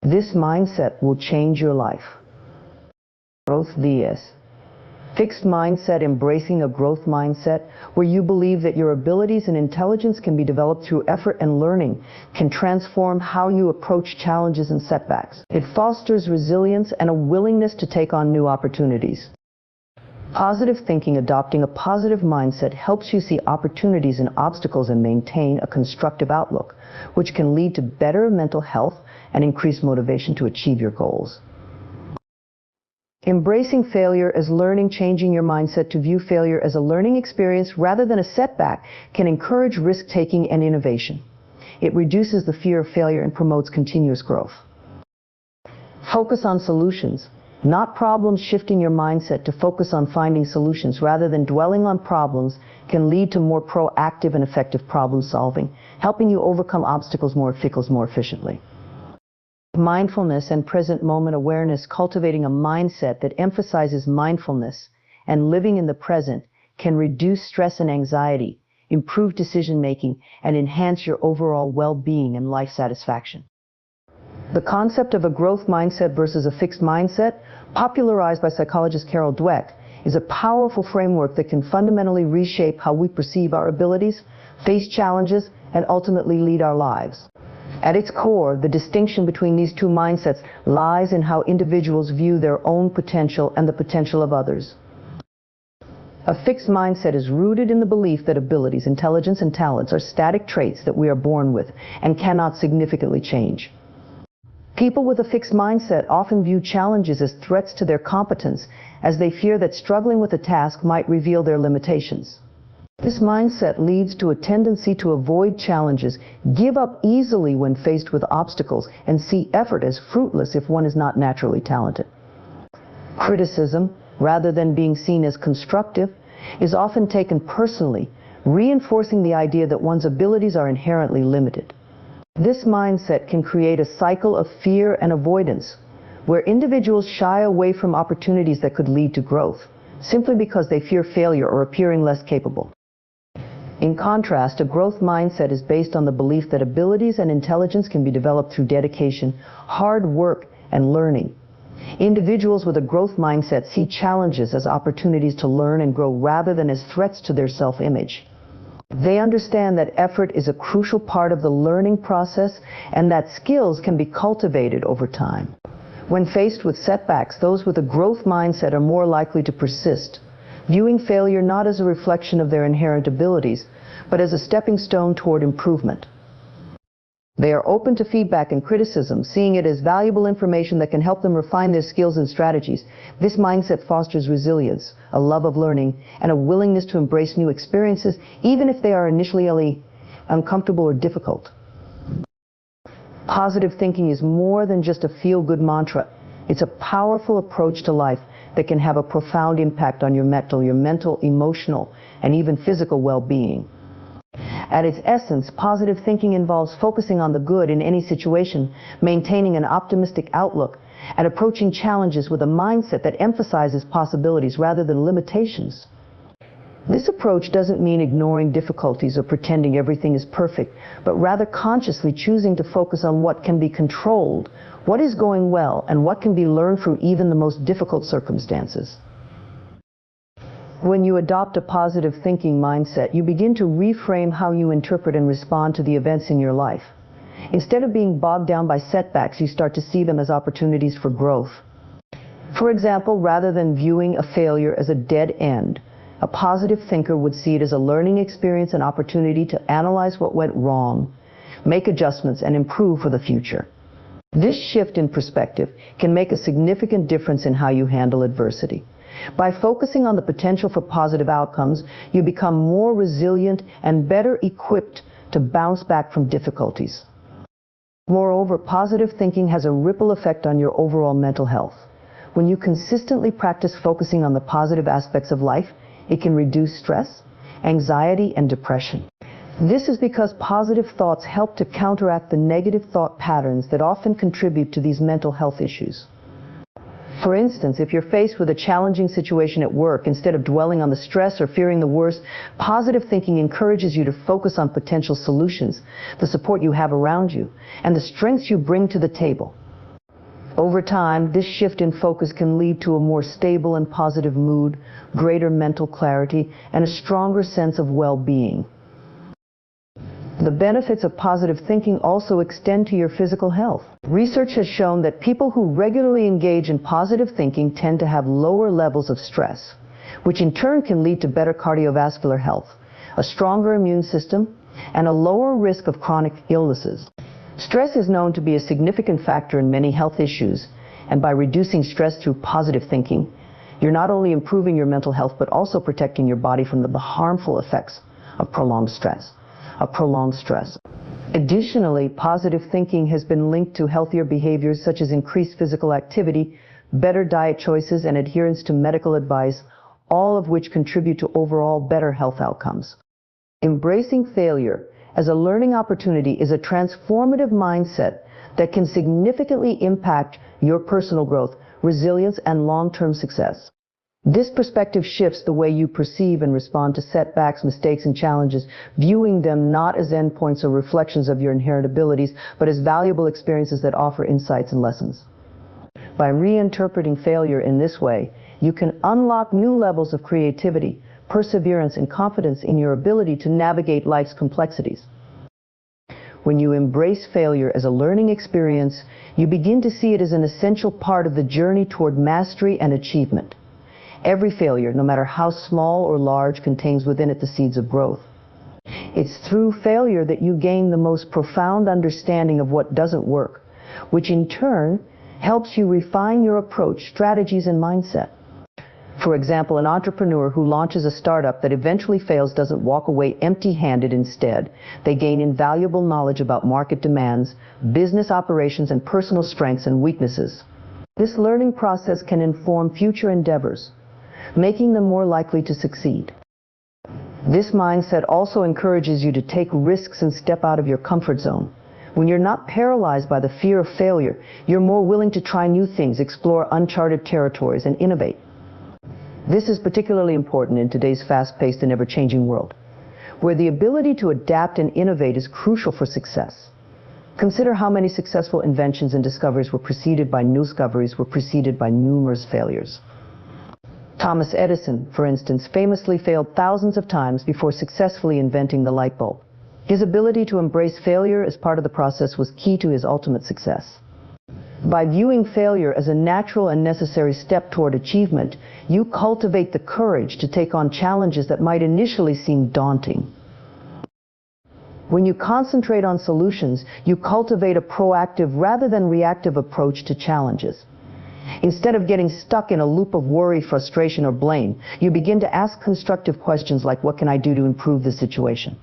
This mindset will change your life. Growth VS. Fixed mindset, embracing a growth mindset where you believe that your abilities and intelligence can be developed through effort and learning, can transform how you approach challenges and setbacks. It fosters resilience and a willingness to take on new opportunities. Positive thinking, adopting a positive mindset, helps you see opportunities and obstacles and maintain a constructive outlook, which can lead to better mental health and increased motivation to achieve your goals. Embracing failure as learning, changing your mindset to view failure as a learning experience rather than a setback, can encourage risk-taking and innovation. It reduces the fear of failure and promotes continuous growth. Focus on solutions, not problems. Shifting your mindset to focus on finding solutions rather than dwelling on problems can lead to more proactive and effective problem solving, helping you overcome obstacles more efficiently. Mindfulness and present moment awareness, cultivating a mindset that emphasizes mindfulness and living in the present, can reduce stress and anxiety, improve decision-making, and enhance your overall well-being and life satisfaction. The concept of a growth mindset versus a fixed mindset, popularized by psychologist Carol Dweck, is a powerful framework that can fundamentally reshape how we perceive our abilities, face challenges, and ultimately lead our lives. At its core, the distinction between these two mindsets lies in how individuals view their own potential and the potential of others. A fixed mindset is rooted in the belief that abilities, intelligence, and talents are static traits that we are born with and cannot significantly change. People with a fixed mindset often view challenges as threats to their competence, as they fear that struggling with a task might reveal their limitations. This mindset leads to a tendency to avoid challenges, give up easily when faced with obstacles, and see effort as fruitless if one is not naturally talented. Criticism, rather than being seen as constructive, is often taken personally, reinforcing the idea that one's abilities are inherently limited. This mindset can create a cycle of fear and avoidance, where individuals shy away from opportunities that could lead to growth, simply because they fear failure or appearing less capable. In contrast, a growth mindset is based on the belief that abilities and intelligence can be developed through dedication, hard work, and learning. Individuals with a growth mindset see challenges as opportunities to learn and grow rather than as threats to their self-image. They understand that effort is a crucial part of the learning process and that skills can be cultivated over time. When faced with setbacks, those with a growth mindset are more likely to persist, viewing failure not as a reflection of their inherent abilities, but as a stepping stone toward improvement. They are open to feedback and criticism, seeing it as valuable information that can help them refine their skills and strategies. This mindset fosters resilience, a love of learning, and a willingness to embrace new experiences, even if they are initially uncomfortable or difficult. Positive thinking is more than just a feel-good mantra. It's a powerful approach to life that can have a profound impact on your mental, emotional, and even physical well-being. At its essence, positive thinking involves focusing on the good in any situation, maintaining an optimistic outlook, and approaching challenges with a mindset that emphasizes possibilities rather than limitations. This approach doesn't mean ignoring difficulties or pretending everything is perfect, but rather consciously choosing to focus on what can be controlled, what is going well, and what can be learned from even the most difficult circumstances. When you adopt a positive thinking mindset, you begin to reframe how you interpret and respond to the events in your life. Instead of being bogged down by setbacks, you start to see them as opportunities for growth. For example, rather than viewing a failure as a dead end, a positive thinker would see it as a learning experience, an opportunity to analyze what went wrong, make adjustments, and improve for the future. This shift in perspective can make a significant difference in how you handle adversity. By focusing on the potential for positive outcomes, you become more resilient and better equipped to bounce back from difficulties. Moreover, positive thinking has a ripple effect on your overall mental health. When you consistently practice focusing on the positive aspects of life, it can reduce stress, anxiety, and depression. This is because positive thoughts help to counteract the negative thought patterns that often contribute to these mental health issues. For instance, if you're faced with a challenging situation at work, instead of dwelling on the stress or fearing the worst, positive thinking encourages you to focus on potential solutions, the support you have around you, and the strengths you bring to the table. Over time, this shift in focus can lead to a more stable and positive mood, greater mental clarity, and a stronger sense of well-being. The benefits of positive thinking also extend to your physical health. Research has shown that people who regularly engage in positive thinking tend to have lower levels of stress, which in turn can lead to better cardiovascular health, a stronger immune system, and a lower risk of chronic illnesses. Stress is known to be a significant factor in many health issues, and by reducing stress through positive thinking, you're not only improving your mental health but also protecting your body from the harmful effects of prolonged stress. Additionally, positive thinking has been linked to healthier behaviors such as increased physical activity, better diet choices, and adherence to medical advice, all of which contribute to overall better health outcomes. Embracing failure as a learning opportunity is a transformative mindset that can significantly impact your personal growth, resilience, and long-term success. This perspective shifts the way you perceive and respond to setbacks, mistakes, and challenges, viewing them not as endpoints or reflections of your inherent abilities, but as valuable experiences that offer insights and lessons. By reinterpreting failure in this way, you can unlock new levels of creativity, perseverance, and confidence in your ability to navigate life's complexities. When you embrace failure as a learning experience, you begin to see it as an essential part of the journey toward mastery and achievement. Every failure, no matter how small or large, contains within it the seeds of growth. It's through failure that you gain the most profound understanding of what doesn't work, which in turn helps you refine your approach, strategies, and mindset. For example, an entrepreneur who launches a startup that eventually fails doesn't walk away empty-handed. Instead, they gain invaluable knowledge about market demands, business operations, and personal strengths and weaknesses. This learning process can inform future endeavors, making them more likely to succeed. This mindset also encourages you to take risks and step out of your comfort zone. When you're not paralyzed by the fear of failure, you're more willing to try new things, explore uncharted territories, and innovate. This is particularly important in today's fast-paced and ever-changing world, where the ability to adapt and innovate is crucial for success. Consider how many successful inventions and discoveries were preceded by numerous failures. Thomas Edison, for instance, famously failed thousands of times before successfully inventing the light bulb. His ability to embrace failure as part of the process was key to his ultimate success. By viewing failure as a natural and necessary step toward achievement, you cultivate the courage to take on challenges that might initially seem daunting. When you concentrate on solutions, you cultivate a proactive rather than reactive approach to challenges. Instead of getting stuck in a loop of worry, frustration, or blame, you begin to ask constructive questions like, what can I do to improve the situation?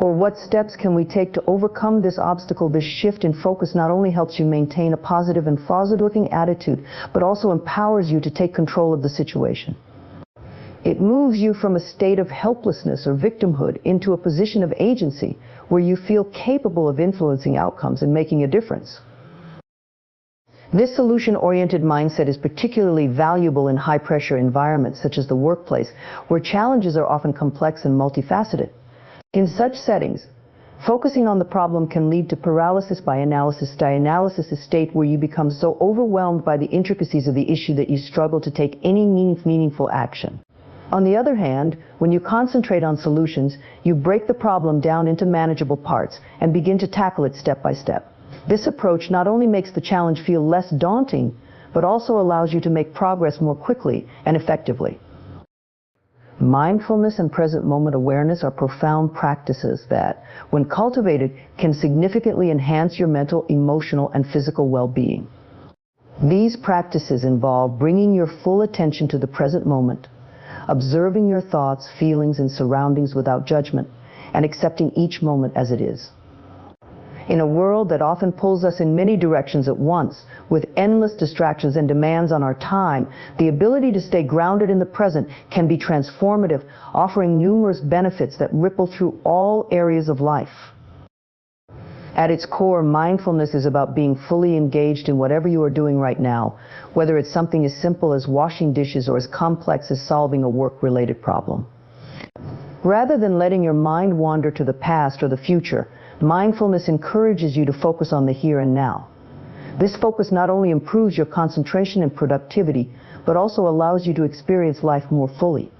Or what steps can we take to overcome this obstacle? This shift in focus not only helps you maintain a positive and forward-looking attitude, but also empowers you to take control of the situation. It moves you from a state of helplessness or victimhood into a position of agency where you feel capable of influencing outcomes and making a difference. This solution-oriented mindset is particularly valuable in high-pressure environments such as the workplace, where challenges are often complex and multifaceted. In such settings, focusing on the problem can lead to paralysis by analysis. Dianalysis is a state where you become so overwhelmed by the intricacies of the issue that you struggle to take any meaningful action. On the other hand, when you concentrate on solutions, you break the problem down into manageable parts and begin to tackle it step by step. This approach not only makes the challenge feel less daunting, but also allows you to make progress more quickly and effectively. Mindfulness and present moment awareness are profound practices that, when cultivated, can significantly enhance your mental, emotional, and physical well-being. These practices involve bringing your full attention to the present moment, observing your thoughts, feelings, and surroundings without judgment, and accepting each moment as it is. In a world that often pulls us in many directions at once, with endless distractions and demands on our time, the ability to stay grounded in the present can be transformative, offering numerous benefits that ripple through all areas of life. At its core, mindfulness is about being fully engaged in whatever you are doing right now, whether it's something as simple as washing dishes or as complex as solving a work-related problem. Rather than letting your mind wander to the past or the future, mindfulness encourages you to focus on the here and now. This focus not only improves your concentration and productivity, but also allows you to experience life more fully.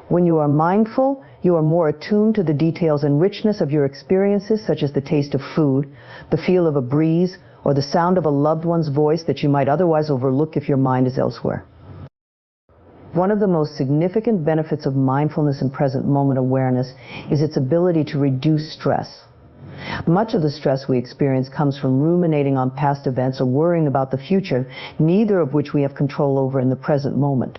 When you are mindful, you are more attuned to the details and richness of your experiences, such as the taste of food, the feel of a breeze, or the sound of a loved one's voice that you might otherwise overlook if your mind is elsewhere. One of the most significant benefits of mindfulness and present moment awareness is its ability to reduce stress. Much of the stress we experience comes from ruminating on past events or worrying about the future, neither of which we have control over in the present moment.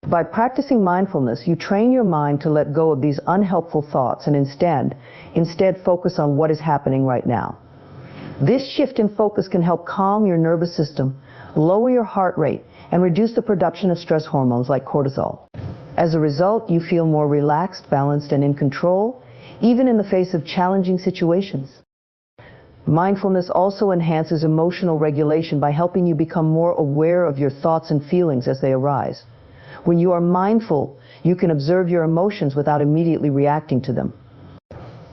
By practicing mindfulness, you train your mind to let go of these unhelpful thoughts and instead focus on what is happening right now. This shift in focus can help calm your nervous system, lower your heart rate, and reduce the production of stress hormones like cortisol. As a result, you feel more relaxed, balanced, and in control, even in the face of challenging situations. Mindfulness also enhances emotional regulation by helping you become more aware of your thoughts and feelings as they arise. When you are mindful, you can observe your emotions without immediately reacting to them.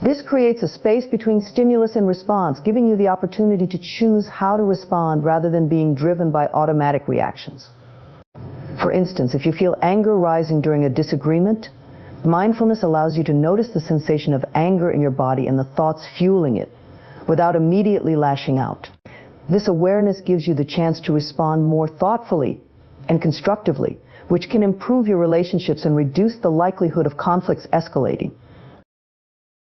This creates a space between stimulus and response, giving you the opportunity to choose how to respond rather than being driven by automatic reactions. For instance, if you feel anger rising during a disagreement, mindfulness allows you to notice the sensation of anger in your body and the thoughts fueling it, without immediately lashing out. This awareness gives you the chance to respond more thoughtfully and constructively, which can improve your relationships and reduce the likelihood of conflicts escalating.